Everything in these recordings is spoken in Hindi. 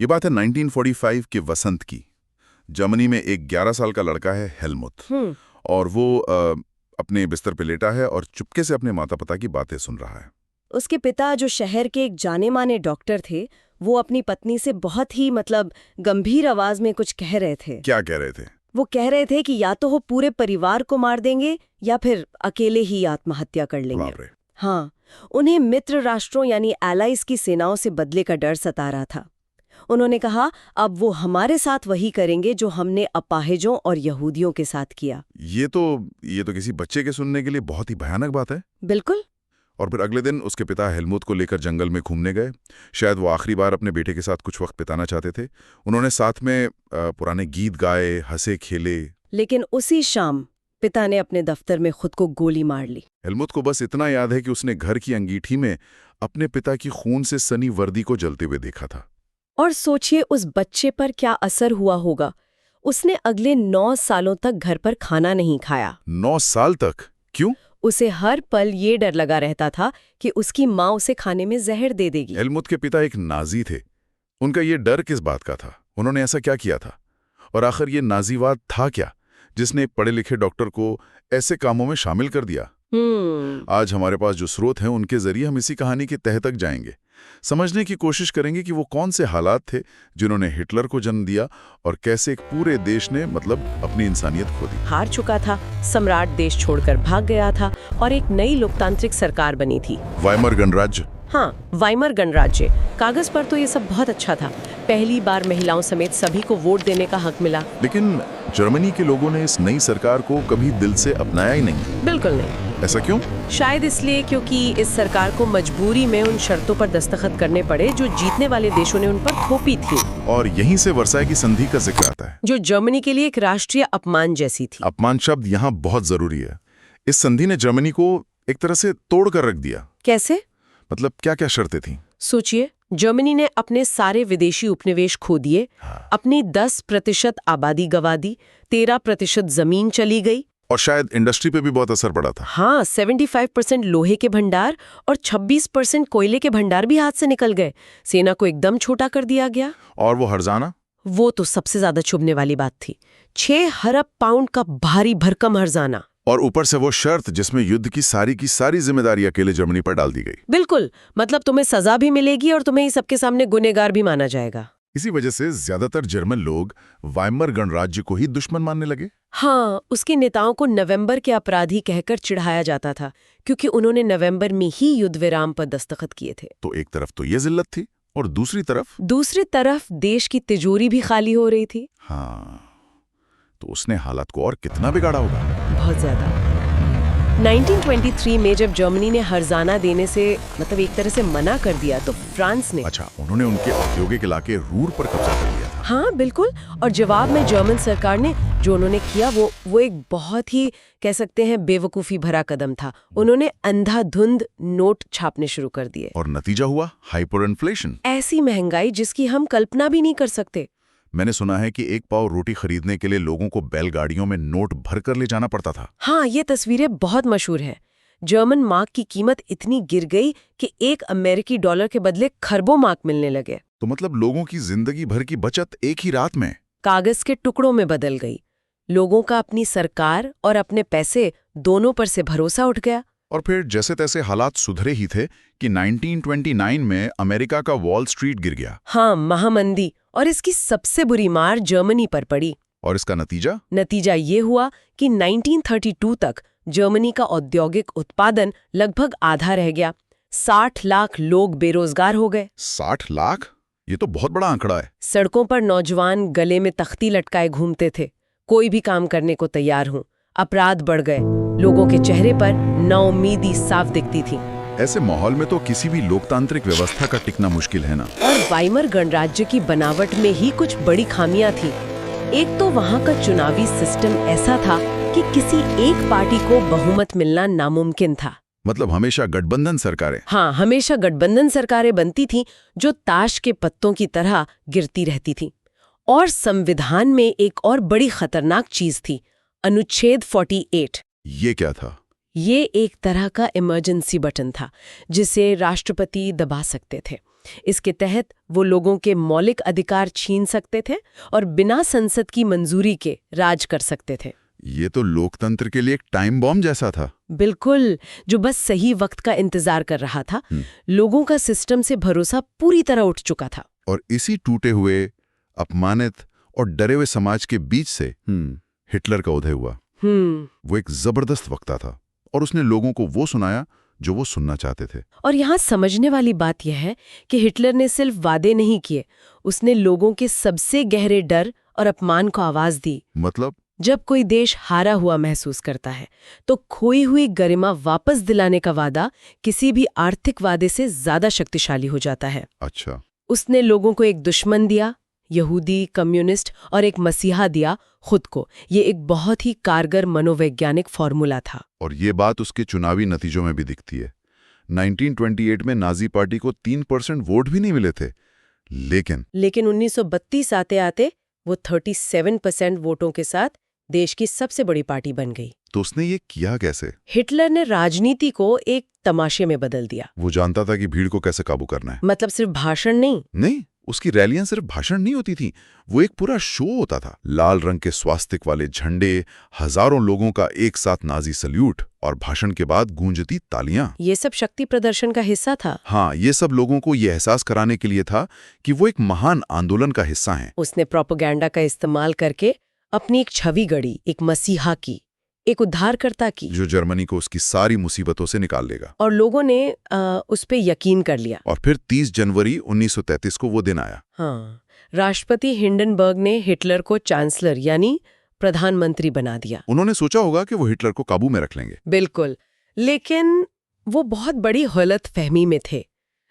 ये बात है 1945 के वसंत की। जर्मनी में एक 11 साल का लड़का है हेलमुथ, और वो अपने बिस्तर पे लेटा है और चुपके से अपने माता पिता की बातें सुन रहा है। उसके पिता जो शहर के एक जाने माने डॉक्टर थे, वो अपनी पत्नी से बहुत ही गंभीर आवाज में कुछ कह रहे थे। क्या कह रहे थे? वो कह रहे थे कि या तो वो पूरे परिवार को मार देंगे या फिर अकेले ही आत्महत्या कर लेंगे। बाप रे। हाँ, उन्हें मित्र राष्ट्रों यानी एलाइज की सेनाओं से बदले का डर सता रहा था। उन्होंने कहा, अब वो हमारे साथ वही करेंगे जो हमने अपाहिजों और यहूदियों के साथ किया। ये तो किसी बच्चे के सुनने के लिए बहुत ही भयानक बात है। बिल्कुल। और फिर अगले दिन उसके पिता हेलमुथ को लेकर जंगल में घूमने गए। शायद वो आखिरी बार अपने बेटे के साथ कुछ वक्त बिताना चाहते थे। उन्होंने साथ में पुराने गीत गाए, हंसे खेले। लेकिन उसी शाम पिता ने अपने दफ्तर में खुद को गोली मार ली। हेलमुथ को बस इतना याद है कि उसने घर की अंगीठी में अपने पिता की खून से सनी वर्दी को जलते हुए देखा था। और सोचिए उस बच्चे पर क्या असर हुआ होगा। उसने अगले 9 सालों तक घर पर खाना नहीं खाया। 9 साल तक? क्यों? उसे हर पल ये डर लगा रहता था कि उसकी माँ उसे खाने में जहर दे देगी। हेलमुथ के पिता एक नाजी थे। उनका ये डर किस बात का था? उन्होंने ऐसा क्या किया था? और आखिर ये नाजीवाद था क्या जिसने एक पढ़े लिखे डॉक्टर को ऐसे कामों में शामिल कर दिया? आज हमारे पास जो स्रोत हैं उनके जरिए हम इसी कहानी के तह तक जाएंगे, समझने की कोशिश करेंगे कि वो कौन से हालात थे जिन्होंने हिटलर को जन्म दिया और कैसे एक पूरे देश ने अपनी इंसानियत खो दी। हार चुका था, सम्राट देश छोड़कर भाग गया था और एक नई लोकतांत्रिक सरकार बनी थी, वाइमर गणराज्य। हाँ, वाइमर गणराज्य। कागज पर तो ये सब बहुत अच्छा था। पहली बार महिलाओं समेत सभी को वोट देने का हक मिला। लेकिन जर्मनी के लोगों ने इस नई सरकार को कभी दिल से अपनाया ही नहीं। बिल्कुल नहीं। ऐसा क्यों? शायद इसलिए क्योंकि इस सरकार को मजबूरी में उन शर्तों पर दस्तखत करने पड़े जो जीतने वाले देशों ने उन पर थोपी थी। और यहीं से वर्साई की संधि का जिक्र आता है, जो जर्मनी के लिए एक राष्ट्रीय अपमान जैसी थी। अपमान शब्द यहाँ बहुत जरूरी है। इस संधि ने जर्मनी को एक तरह से तोड़ कर रख दिया। कैसे? क्या क्या शर्तें थी? सोचिए, जर्मनी ने अपने सारे विदेशी उपनिवेश खो दिए, अपनी 10% आबादी गंवा दी, 13% जमीन चली गई, और शायद इंडस्ट्री पे भी बहुत असर पड़ा था। हाँ, 75% लोहे के भंडार और 26% कोयले के भंडार भी हाथ से निकल गए। सेना को एकदम छोटा कर दिया गया। और वो हर्जाना? वो तो सबसे ज्यादा चुभने वाली बात थी। 6 अरब पाउंड का भारी भरकम हर्जाना। और ऊपर से वो शर्त जिसमें युद्ध की सारी जिम्मेदारी अकेले जर्मनी पर डाल दी गई। बिल्कुल, तुम्हें सजा भी मिलेगी और तुम्हें सबके सामने गुनहगार भी माना जाएगा। इसी वजह से ज्यादातर जर्मन लोग वाइमर गणराज्य को ही दुश्मन मानने लगे। हाँ, उसके नेताओं को नवंबर के अपराधी कहकर चिढ़ाया जाता था, क्योंकि उन्होंने नवंबर में ही युद्ध विराम पर दस्तखत किए थे। तो एक तरफ तो ये जिल्लत थी और दूसरी तरफ देश की तिजोरी भी खाली हो रही थी। हाँ, तो उसने हालात को और कितना बिगाड़ा होगा? बहुत ज्यादा। 1923 में जब जर्मनी ने हर्जाना देने से एक तरह से मना कर दिया, तो फ्रांस ने उन्होंने उनके औद्योगिक इलाके रूर पर कब्जा कर लिया था। हाँ बिल्कुल। और जवाब में जर्मन सरकार ने जो उन्होंने किया वो एक बहुत ही कह सकते हैं बेवकूफ़ी भरा कदम था। उन्होंने अंधाधुंध नोट छापने शुरू कर दिए। और नतीजा हुआ हाइपर इन्फ्लेशन। ऐसी महंगाई जिसकी हम कल्पना भी नहीं कर सकते। मैंने सुना है कि एक पाव रोटी खरीदने के लिए लोगों को बैलगाड़ियों में नोट भर कर ले जाना पड़ता था। हाँ, ये तस्वीरें बहुत मशहूर हैं। जर्मन मार्क की कीमत इतनी गिर गई कि $1 अमेरिकी के बदले खरबों मार्क मिलने लगे। तो लोगों की जिंदगी भर की बचत एक ही रात में कागज के टुकड़ों में बदल गई। लोगों का अपनी सरकार और अपने पैसे दोनों पर से भरोसा उठ गया। और फिर जैसे तैसे हालात सुधरे ही थे कि 1929 में अमेरिका का वॉल स्ट्रीट गिर गया। हाँ, महामंदी। और इसकी सबसे बुरी मार जर्मनी पर पड़ी। और इसका नतीजा ये हुआ कि 1932 तक जर्मनी का औद्योगिक उत्पादन लगभग आधा रह गया। 60 लाख लोग बेरोजगार हो गए। 60 लाख? ये तो बहुत बड़ा आंकड़ा है। सड़कों पर नौजवान गले में तख्ती लटकाए घूमते थे, कोई भी काम करने को तैयार हूं। अपराध बढ़ गए, लोगों के चेहरे पर नाउम्मीदी साफ दिखती थी। ऐसे माहौल में तो किसी भी लोकतांत्रिक व्यवस्था का टिकना मुश्किल है ना। और वाइमर गणराज्य की बनावट में ही कुछ बड़ी खामियां थी। एक तो वहां का चुनावी सिस्टम ऐसा था कि किसी एक पार्टी को बहुमत मिलना नामुमकिन था। हमेशा गठबंधन सरकारें। हाँ, हमेशा गठबंधन सरकारें बनती थीं जो ताश के पत्तों की तरह गिरती रहती थीं। और संविधान में एक और बड़ी खतरनाक चीज थी, अनुच्छेद 48। ये क्या था? ये एक तरह का इमरजेंसी बटन था जिसे राष्ट्रपति दबा सकते थे। इसके तहत वो लोगों के मौलिक अधिकार छीन सकते थे और बिना संसद की मंजूरी के राज कर सकते थे। ये तो लोकतंत्र के लिए एक टाइम बॉम्ब जैसा था। बिल्कुल, जो बस सही वक्त का इंतजार कर रहा था। लोगों का सिस्टम से भरोसा पूरी तरह उठ चुका था। और इसी टूटे हुए, अपमानित और डरे हुए समाज के बीच से हिटलर का उदय हुआ। वो एक जबरदस्त वक्ता था और उसने लोगों को वो सुनाया जो वो सुनना चाहते थे। और यहाँ समझने वाली बात यह है कि हिटलर ने सिर्फ वादे नहीं किए, उसने लोगों के सबसे गहरे डर और अपमान को आवाज दी। मतलब जब कोई देश हारा हुआ महसूस करता है तो खोई हुई गरिमा वापस दिलाने का वादा किसी भी आर्थिक वादे से ज्यादा शक्तिशाली हो जाता है। अच्छा। उसने लोगों को एक दुश्मन दिया, यहूदी, कम्युनिस्ट, और एक मसीहा दिया, खुद को। ये एक बहुत ही कारगर मनोवैज्ञानिक फॉर्मूला था। और ये बात उसके चुनावी नतीजों में भी दिखती है। 1928 में नाजी पार्टी को 3% वोट भी नहीं मिले थे, लेकिन 1932 आते आते वो 37% वोटों के साथ देश की सबसे बड़ी पार्टी बन गई। तो उसने ये किया कैसे? हिटलर ने राजनीति को एक तमाशे में बदल दिया। वो जानता था कि भीड़ को कैसे काबू करना है। मतलब सिर्फ भाषण नहीं, उसकी रैलियां सिर्फ भाषण नहीं होती थी, वो एक पूरा शो होता था। लाल रंग के स्वास्तिक वाले झंडे, हजारों लोगों का एक साथ नाजी सल्यूट और भाषण के बाद गूंजती तालियां। ये सब शक्ति प्रदर्शन का हिस्सा था। हाँ, ये सब लोगों को ये एहसास कराने के लिए था कि वो एक महान आंदोलन का हिस्सा हैं। उसने प्रोपेगेंडा का इस्तेमाल करके अपनी एक छवि गढ़ी, एक मसीहा की, एक उद्धारकर्ता की, जो जर्मनी को उसकी सारी मुसीबतों से निकाल लेगा। और लोगों ने उस पे यकीन कर लिया। और फिर 30 जनवरी 1933 को वो दिन आया। हाँ, राष्ट्रपति हिंडनबर्ग ने हिटलर को चांसलर यानी प्रधानमंत्री बना दिया। उन्होंने सोचा होगा कि वो हिटलर को काबू में रख लेंगे। बिल्कुल, लेकिन वो बहुत बड़ी गलतफहमी में थे।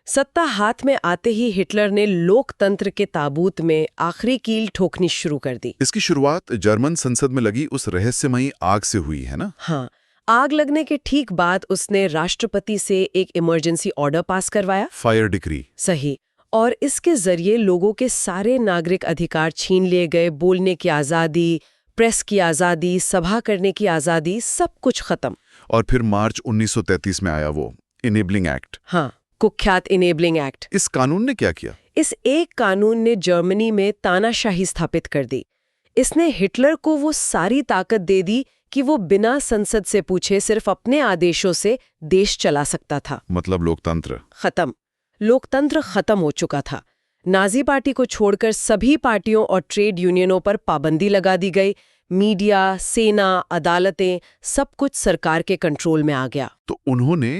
सत्ता हाथ में आते ही हिटलर ने लोकतंत्र के ताबूत में आखिरी कील ठोकनी शुरू कर दी। इसकी शुरुआत जर्मन संसद में लगी उस रहस्यमयी आग से हुई, है ना? हाँ, आग लगने के ठीक बाद उसने राष्ट्रपति से एक इमरजेंसी ऑर्डर पास करवाया, फायर डिक्री। सही। और इसके जरिए लोगों के सारे नागरिक अधिकार छीन लिए गए। बोलने की आज़ादी, प्रेस की आज़ादी, सभा करने की आज़ादी, सब कुछ खत्म। और फिर मार्च 1933 में आया वो इनेबलिंग एक्ट। हाँ, कुख्यात इनेबलिंग एक्ट। इस कानून ने क्या किया? इस एक कानून ने जर्मनी में तानाशाही स्थापित कर दी। इसने हिटलर को वो सारी ताकत दे दी कि वो बिना संसद से पूछे सिर्फ अपने आदेशों से देश चला सकता था। मतलब लोकतंत्र खत्म। लोकतंत्र खत्म हो चुका था। नाजी पार्टी को छोड़कर सभी पार्टियों और ट्रेड यूनियनों पर पाबंदी लगा दी गई। मीडिया, सेना, अदालतें, सब कुछ सरकार के कंट्रोल में आ गया। तो उन्होंने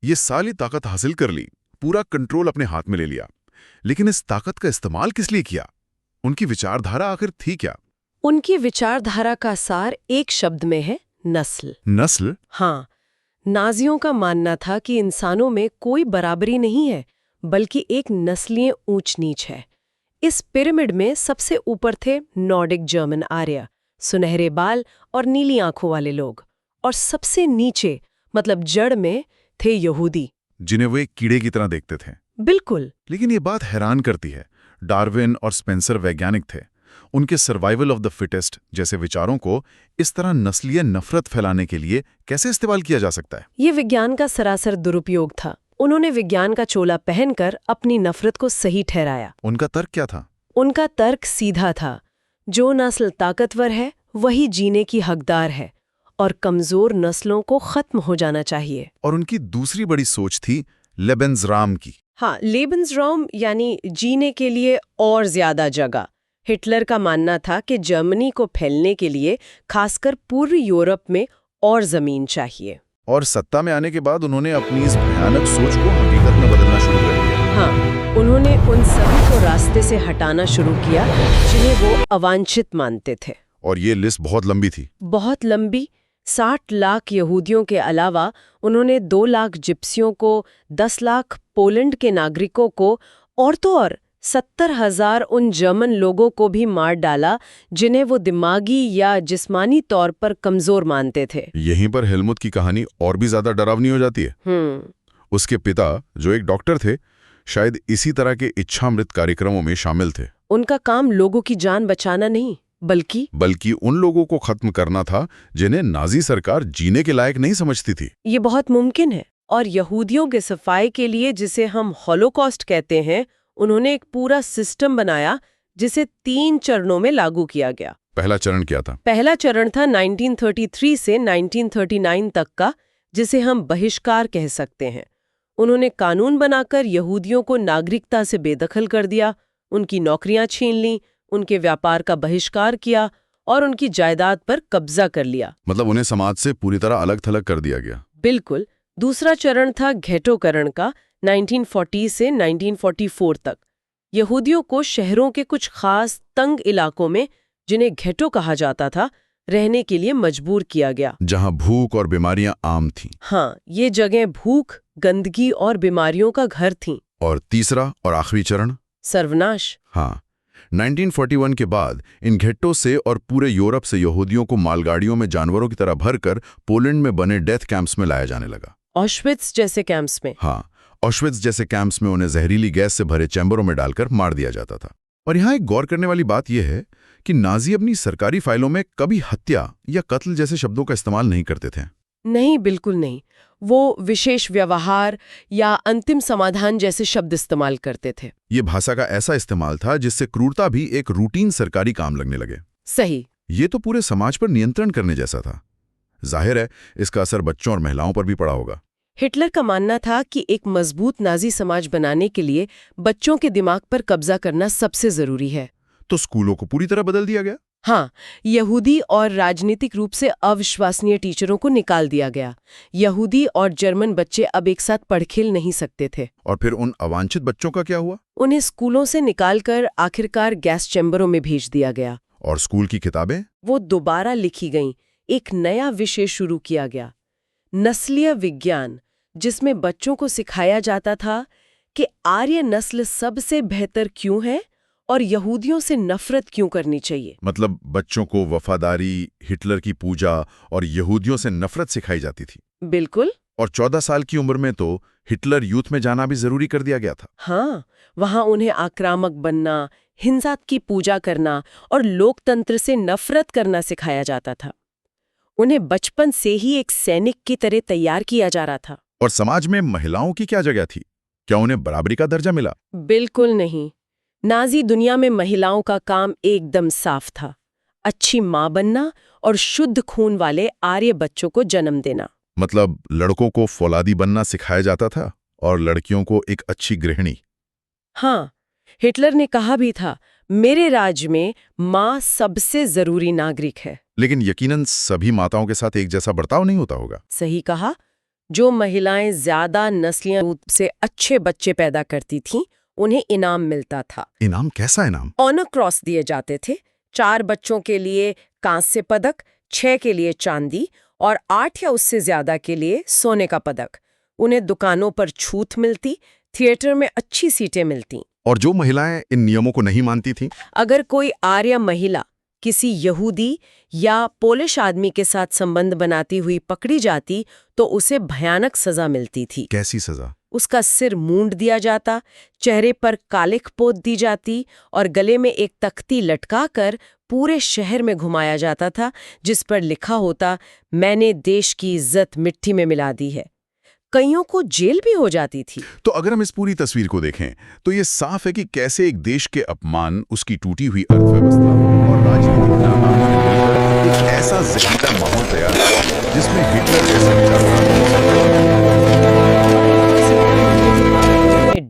ये सारी ताकत हासिल कर ली, पूरा कंट्रोल अपने हाथ में ले लिया। लेकिन इस ताकत का इस्तेमाल किस लिए किया? उनकी विचारधारा आखिर थी क्या? उनकी विचारधारा का सार एक शब्द में है, नस्ल। नस्ल? हाँ, नाजियों का मानना था कि इंसानों में कोई बराबरी नहीं है, बल्कि एक नस्लीय ऊंच नीच है। इस पिरामिड में सबसे ऊपर थे नॉर्डिक जर्मन आर्य, सुनहरे बाल और नीली आंखों वाले लोग, और सबसे नीचे मतलब जड़ में थे यहूदी, जिन्हें वे कीड़े की तरह देखते थे। बिल्कुल। लेकिन ये बात हैरान करती है। डार्विन और स्पेंसर वैज्ञानिक थे। उनके सर्वाइवल ऑफ द फिटेस्ट जैसे विचारों को इस तरह नस्लीय नफरत फैलाने के लिए कैसे इस्तेमाल किया जा सकता है? ये विज्ञान का सरासर दुरुपयोग था। उन्होंने विज्ञान का चोला पहनकर अपनी नफरत को सही ठहराया। उनका तर्क क्या था? उनका तर्क सीधा था, जो नस्ल ताकतवर है वही जीने की हकदार है और कमजोर नस्लों को खत्म हो जाना चाहिए। और उनकी दूसरी बड़ी सोच थी लेबेंसराम की। हाँ, लेबेंसराम यानी जीने के लिए और ज्यादा जगह। हिटलर का मानना था कि जर्मनी को फैलने के लिए खासकर पूर्वी यूरोप में और जमीन चाहिए। और सत्ता में आने के बाद उन्होंने अपनी इस भयानक सोच को हकीकत में बदलना शुरू कर दिया। हाँ, उन्होंने उन सभी को रास्ते से हटाना शुरू किया जिन्हें वो अवांछित मानते थे। और ये लिस्ट बहुत लंबी थी। बहुत लंबी। 60 लाख यहूदियों के अलावा उन्होंने 2 लाख जिप्सियों को, 10 लाख पोलैंड के नागरिकों को और तो और 70,000 उन जर्मन लोगों को भी मार डाला जिन्हें वो दिमागी या जिस्मानी तौर पर कमजोर मानते थे। यहीं पर हेलमुट की कहानी और भी ज्यादा डरावनी हो जाती है। उसके पिता, जो एक डॉक्टर थे, शायद इसी तरह के इच्छामृत कार्यक्रमों में शामिल थे। उनका काम लोगों की जान बचाना नहीं, बल्कि उन लोगों को खत्म करना था जिन्हें नाजी सरकार जीने के लायक नहीं समझती थी। ये बहुत मुमकिन है। और यहूदियों के सफाई के लिए, जिसे हम हॉलोकॉस्ट कहते हैं, उन्होंने एक पूरा सिस्टम बनाया जिसे 3 चरणों में लागू किया गया। पहला चरण क्या था? पहला चरण था 1933 से 1939 तक का, जिसे हम बहिष्कार कह सकते हैं। उन्होंने कानून बनाकर यहूदियों को नागरिकता से बेदखल कर दिया, उनकी नौकरियां छीन लीं, उनके व्यापार का बहिष्कार किया और उनकी जायदाद पर कब्जा कर लिया। मतलब उन्हें समाज से पूरी तरह अलग थलग कर दिया गया। बिल्कुल। दूसरा चरण था घेटोकरण का, 1940 से 1944 तक। यहूदियों को शहरों के कुछ खास तंग इलाकों में, जिन्हें घेटो कहा जाता था, रहने के लिए मजबूर किया गया, जहां भूख और बीमारियां आम थीं। हाँ, ये जगह भूख, गंदगी और बीमारियों का घर थीं। और तीसरा और आखिरी चरण? सर्वनाश। हाँ, 1941 के बाद इन घेट्टों से और पूरे यूरोप से यहूदियों को मालगाड़ियों में जानवरों की तरह भरकर पोलैंड में बने डेथ कैंप्स में लाया जाने लगा। ऑश्विट्ज जैसे कैंप्स में। हाँ, ऑश्विट्ज जैसे कैंप्स में उन्हें जहरीली गैस से भरे चैम्बरों में डालकर मार दिया जाता था। और यहाँ एक गौर करने वाली बात यह है कि नाजी अपनी सरकारी फाइलों में कभी हत्या या कत्ल जैसे शब्दों का इस्तेमाल नहीं करते थे। नहीं, बिल्कुल नहीं। वो विशेष व्यवहार या अंतिम समाधान जैसे शब्द इस्तेमाल करते थे। ये भाषा का ऐसा इस्तेमाल था जिससे क्रूरता भी एक रूटीन सरकारी काम लगने लगे। सही। ये तो पूरे समाज पर नियंत्रण करने जैसा था। जाहिर है इसका असर बच्चों और महिलाओं पर भी पड़ा होगा। हिटलर का मानना था कि एक मजबूत नाजी समाज बनाने के लिए बच्चों के दिमाग पर कब्जा करना सबसे जरूरी है। तो स्कूलों को पूरी तरह बदल दिया गया। हाँ, यहूदी और राजनीतिक रूप से अविश्वसनीय टीचरों को निकाल दिया गया। यहूदी और जर्मन बच्चे अब एक साथ पढ़ खेल नहीं सकते थे। और फिर उन अवांछित बच्चों का क्या हुआ? उन्हें स्कूलों से निकालकर आखिरकार गैस चैम्बरों में भेज दिया गया। और स्कूल की किताबें? वो दोबारा लिखी गईं। एक नया विषय शुरू किया गया, नस्लीय विज्ञान, जिसमें बच्चों को सिखाया जाता था कि आर्य नस्ल सबसे बेहतर क्यों है और यहूदियों से नफरत क्यों करनी चाहिए। मतलब बच्चों को वफादारी, हिटलर की पूजा और यहूदियों से नफरत सिखाई जाती थी। बिल्कुल। और 14 साल की उम्र में तो हिटलर यूथ में जाना भी जरूरी कर दिया गया था। हाँ, वहाँ उन्हें आक्रामक बनना, हिंसा की पूजा करना और लोकतंत्र से नफरत करना सिखाया जाता था। उन्हें बचपन से ही एक सैनिक की तरह तैयार किया जा रहा था। और समाज में महिलाओं की क्या जगह थी? क्या उन्हें बराबरी का दर्जा मिला? बिल्कुल नहीं। नाजी दुनिया में महिलाओं का काम एकदम साफ था, अच्छी माँ बनना और शुद्ध खून वाले आर्य बच्चों को जन्म देना। मतलब लड़कों को फौलादी बनना सिखाया जाता था और लड़कियों को एक अच्छी गृहिणी। हाँ, हिटलर ने कहा भी था, मेरे राज्य में माँ सबसे जरूरी नागरिक है। लेकिन यकीनन सभी माताओं के साथ एक जैसा बर्ताव नहीं होता होगा। सही कहा। जो महिलाएं ज्यादा नस्लीय रूप से अच्छे बच्चे पैदा करती थीं, उन्हें इनाम मिलता था। इनाम? कैसा इनाम? ऑनर क्रॉस दिए जाते थे। 4 बच्चों के लिए कांस्य पदक, 6 के लिए चांदी और 8 या उससे ज्यादा के लिए सोने का पदक। उन्हें दुकानों पर छूट मिलती, थिएटर में अच्छी सीटें मिलती। और जो महिलाएं इन नियमों को नहीं मानती थीं? अगर कोई आर्य महिला किसी यहूदी या पोलिश आदमी के साथ संबंध बनाती हुई पकड़ी जाती तो उसे भयानक सजा मिलती थी। कैसी सजा? उसका सिर मूंड दिया जाता, चेहरे पर कालिख पोत दी जाती और गले में एक तख्ती लटकाकर पूरे शहर में घुमाया जाता था, जिस पर लिखा होता, मैंने देश की इज्जत मिट्टी में मिला दी है। कईयों को जेल भी हो जाती थी। तो अगर हम इस पूरी तस्वीर को देखें तो ये साफ है कि कैसे एक देश के अपमान, उसकी टूटी हुई अर्थव्यवस्था और राजनीतिक नाकामी ने मिलकर एक ऐसा जहरीला माहौल तैयार किया जिसमें हिटलर जैसे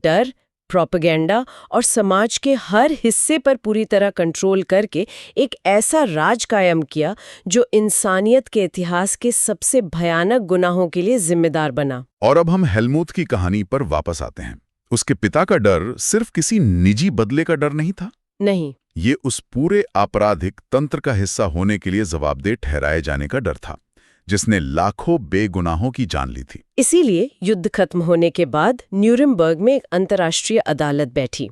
डर, प्रोपेगेंडा और समाज के हर हिस्से पर पूरी तरह कंट्रोल करके एक ऐसा राज कायम किया जो इंसानियत के इतिहास के सबसे भयानक गुनाहों के लिए जिम्मेदार बना। और अब हम हेलमुथ की कहानी पर वापस आते हैं। उसके पिता का डर सिर्फ किसी निजी बदले का डर नहीं था। नहीं, ये उस पूरे आपराधिक तंत्र का हिस्सा होने के लिए जवाबदेह ठहराए जाने का डर था, जिसने लाखों बेगुनाहों की जान ली थी। इसीलिए युद्ध खत्म होने के बाद न्यूरेमबर्ग में एक अंतर्राष्ट्रीय अदालत बैठी।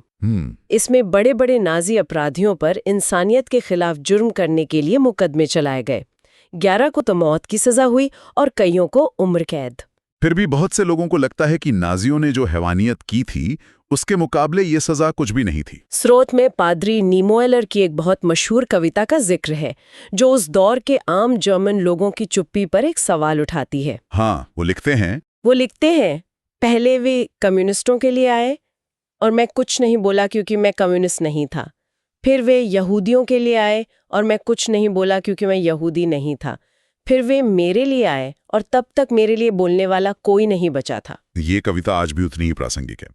इसमें बड़े बड़े नाजी अपराधियों पर इंसानियत के खिलाफ जुर्म करने के लिए मुकदमे चलाए गए। 11 को तो मौत की सजा हुई और कईयों को उम्र कैद। फिर भी बहुत से लोगों को लगता है कि नाजियों ने जो हैवानियत की थी उसके मुकाबले ये सजा कुछ भी नहीं थी। स्रोत में पादरी नीमोएलर की एक बहुत मशहूर कविता का जिक्र है जो उस दौर के आम जर्मन लोगों की चुप्पी पर एक सवाल उठाती है। हाँ, वो लिखते हैं, पहले वे कम्युनिस्टों के लिए आए और मैं कुछ नहीं बोला क्योंकि मैं कम्युनिस्ट नहीं था। फिर वे यहूदियों के लिए आए और मैं कुछ नहीं बोला क्योंकि मैं यहूदी नहीं था। फिर वे मेरे लिए आए और तब तक मेरे लिए बोलने वाला कोई नहीं बचा था। ये कविता आज भी उतनी ही प्रासंगिक है।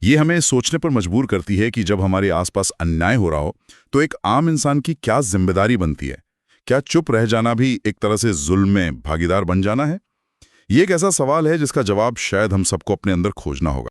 ये हमें सोचने पर मजबूर करती है कि जब हमारे आसपास अन्याय हो रहा हो तो एक आम इंसान की क्या जिम्मेदारी बनती है। क्या चुप रह जाना भी एक तरह से जुल्म में भागीदार बन जाना है? ये एक ऐसा सवाल है जिसका जवाब शायद हम सबको अपने अंदर खोजना होगा।